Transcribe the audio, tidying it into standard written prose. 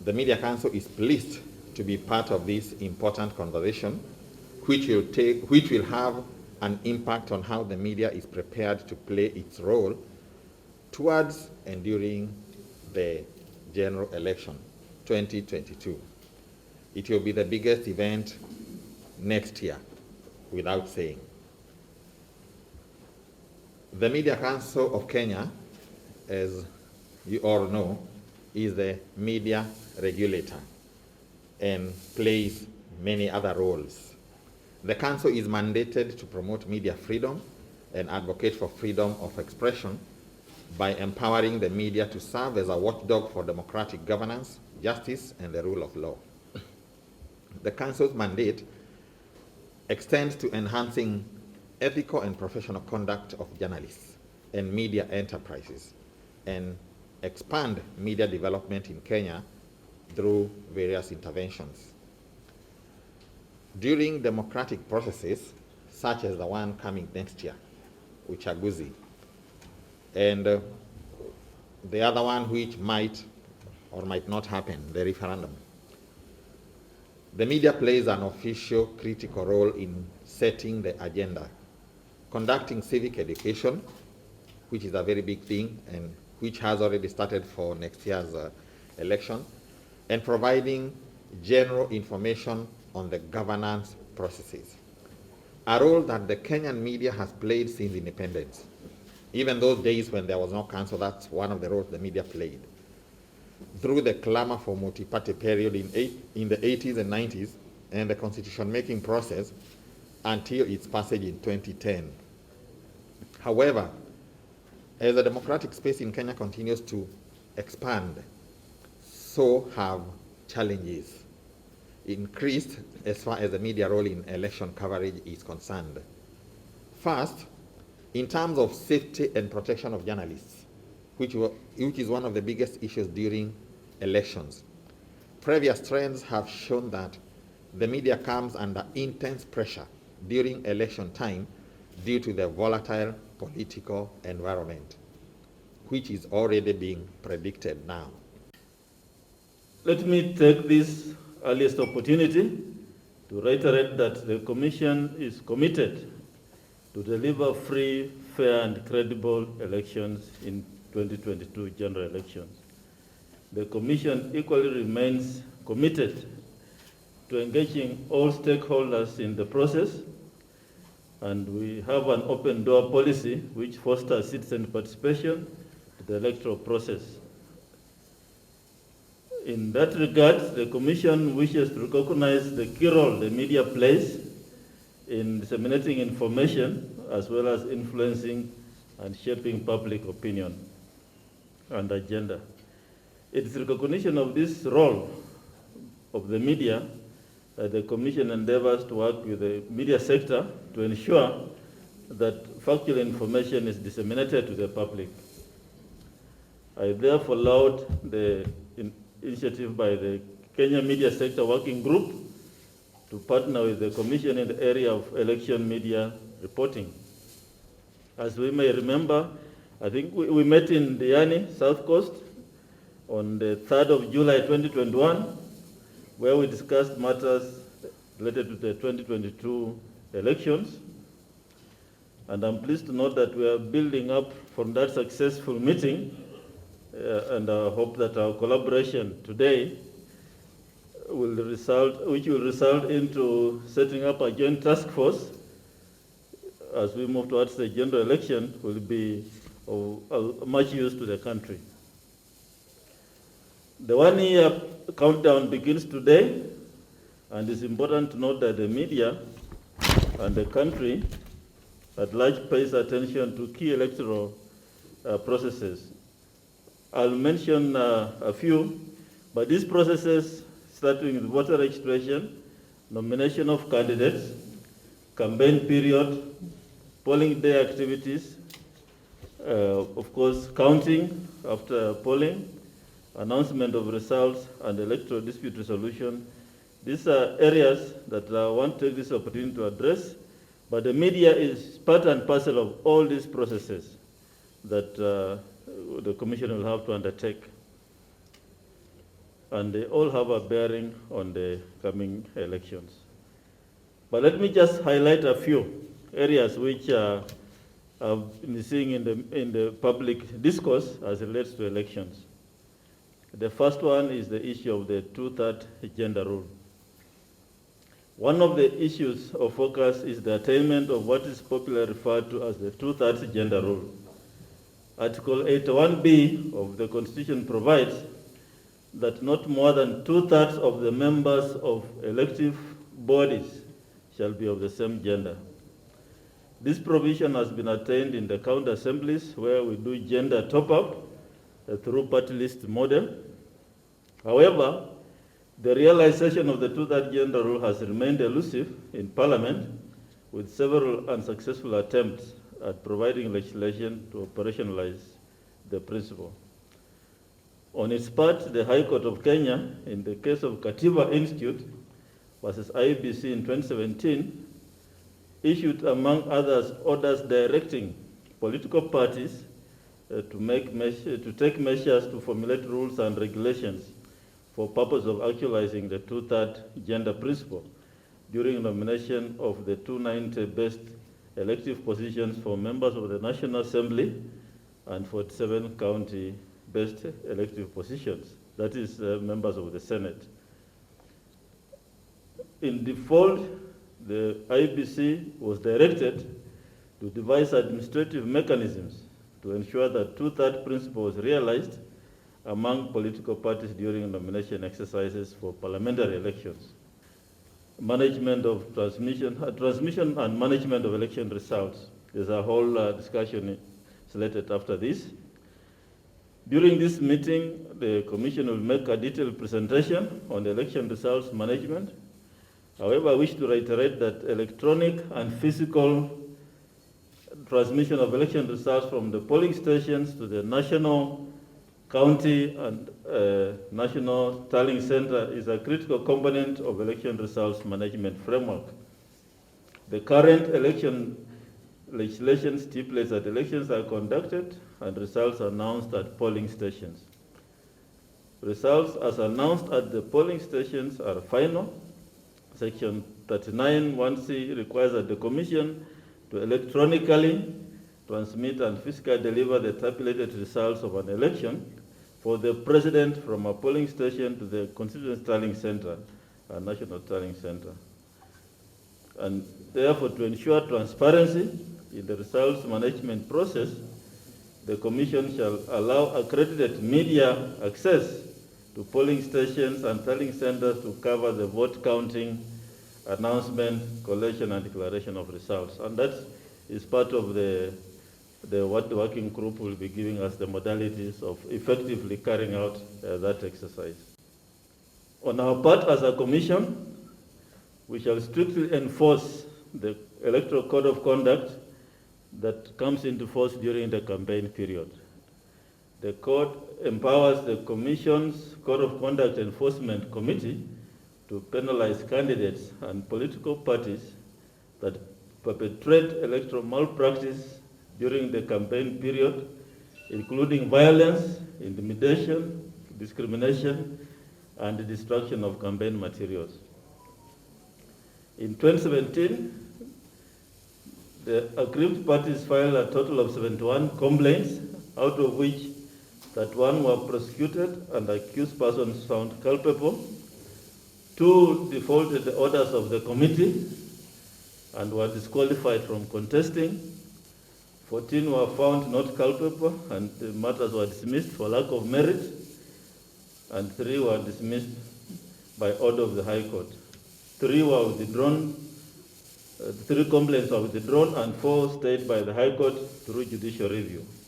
The Media Council is pleased to be part of this important conversation, which will have an impact on how the media is prepared to play its role towards and during the general election 2022. It will be the biggest event next year, without saying. The Media Council of Kenya, as you all know, is the media regulator and plays many other roles. The Council is mandated to promote media freedom and advocate for freedom of expression by empowering the media to serve as a watchdog for democratic governance, justice, and the rule of law. The Council's mandate extends to enhancing ethical and professional conduct of journalists and media enterprises, and expand media development in Kenya through various interventions. During democratic processes, such as the one coming next year, uchaguzi, and the other one which might or might not happen, the referendum, the media plays an official critical role in setting the agenda, conducting civic education, which is a very big thing and which has already started for next year's election, and providing general information on the governance processes, a role that the Kenyan media has played since independence. Even those days when there was no council, that's one of the roles the media played. Through the clamor for multi-party period in the 80s and 90s and the constitution-making process until its passage in 2010. However, as the democratic space in Kenya continues to expand, so have challenges increased as far as the media role in election coverage is concerned. First, in terms of safety and protection of journalists, which is one of the biggest issues during elections. Previous trends have shown that the media comes under intense pressure during election time due to the volatile political environment, which is already being predicted now. Let me take this earliest opportunity to reiterate that the Commission is committed to deliver free, fair, and credible elections in 2022 general elections. The Commission equally remains committed to engaging all stakeholders in the process, and we have an open door policy which fosters citizen participation to the electoral process. In that regard, the Commission wishes to recognize the key role the media plays in disseminating information as well as influencing and shaping public opinion and agenda. It is recognition of this role of the media that the Commission endeavors to work with the media sector to ensure that factual information is disseminated to the public. I therefore laud the initiative by the Kenya Media Sector Working Group to partner with the Commission in the area of election media reporting. As we may remember, I think we met in Diani, South Coast, on the 3rd of July 2021, where we discussed matters related to the 2022 elections. And I'm pleased to note that we are building up from that successful meeting, and I hope that our collaboration today which will result into setting up a joint task force as we move towards the general election, will be of much use to the country. The 1 year countdown begins today, and it's important to note that the media and the country at large pays attention to key electoral processes. I'll mention a few, but these processes, starting with voter registration, nomination of candidates, campaign period, polling day activities, of course, counting after polling, announcement of results, and electoral dispute resolution. These are areas that I want to take this opportunity to address, but the media is part and parcel of all these processes that the Commission will have to undertake. and they all have a bearing on the coming elections. But let me just highlight a few areas which I've been seeing in the public discourse as it relates to elections. The first one is the issue of the two-thirds gender rule. One of the issues of focus is the attainment of what is popularly referred to as the two-thirds gender rule. Article 81B of the Constitution provides that not more than two-thirds of the members of elective bodies shall be of the same gender. This provision has been attained in the county assemblies where we do gender top-up through party list model. However, the realization of the two-thirds gender rule has remained elusive in Parliament, with several unsuccessful attempts at providing legislation to operationalize the principle. On its part, the High Court of Kenya, in the case of Katiba Institute versus Iebc in 2017, issued, among others, orders directing political parties to take measures to formulate rules and regulations for purpose of actualizing the two-thirds gender principle during nomination of the 290 best elective positions for members of the National Assembly and 47 county best elective positions, that is, members of the Senate. In default, the IEBC was directed to devise administrative mechanisms to ensure that two-thirds principle was realized among political parties during nomination exercises for parliamentary elections. Management of transmission and management of election results. There's a whole discussion slated after this. During this meeting, the Commission will make a detailed presentation on the election results management. However, I wish to reiterate that electronic and physical transmission of election results from the polling stations to the national, county, and national tallying center is a critical component of election results management framework. The current election legislation stipulates that elections are conducted and results announced at polling stations. Results as announced at the polling stations are final. Section 39(1)(c) requires that the Commission to electronically transmit and physically deliver the tabulated results of an election for the President from a polling station to the constituency tallying center, a national tallying center. And therefore, to ensure transparency in the results management process, the Commission shall allow accredited media access to polling stations and tallying centers to cover the vote counting, announcement, collation, and declaration of results. And that is part of what the working group will be giving us the modalities of effectively carrying out that exercise. On our part as a Commission, we shall strictly enforce the Electoral Code of Conduct that comes into force during the campaign period. The Code empowers the Commission's Code of Conduct Enforcement Committee to penalize candidates and political parties that perpetrate electoral malpractice during the campaign period, including violence, intimidation, discrimination, and the destruction of campaign materials. In 2017, the aggrieved parties filed a total of 71 complaints, out of which 31 were prosecuted and accused persons found culpable. 2 defaulted the orders of the committee and were disqualified from contesting. 14 were found not culpable and the matters were dismissed for lack of merit, and 3 were dismissed by order of the High Court. 3 were withdrawn, 3 complaints were withdrawn, and 4 stayed by the High Court through judicial review.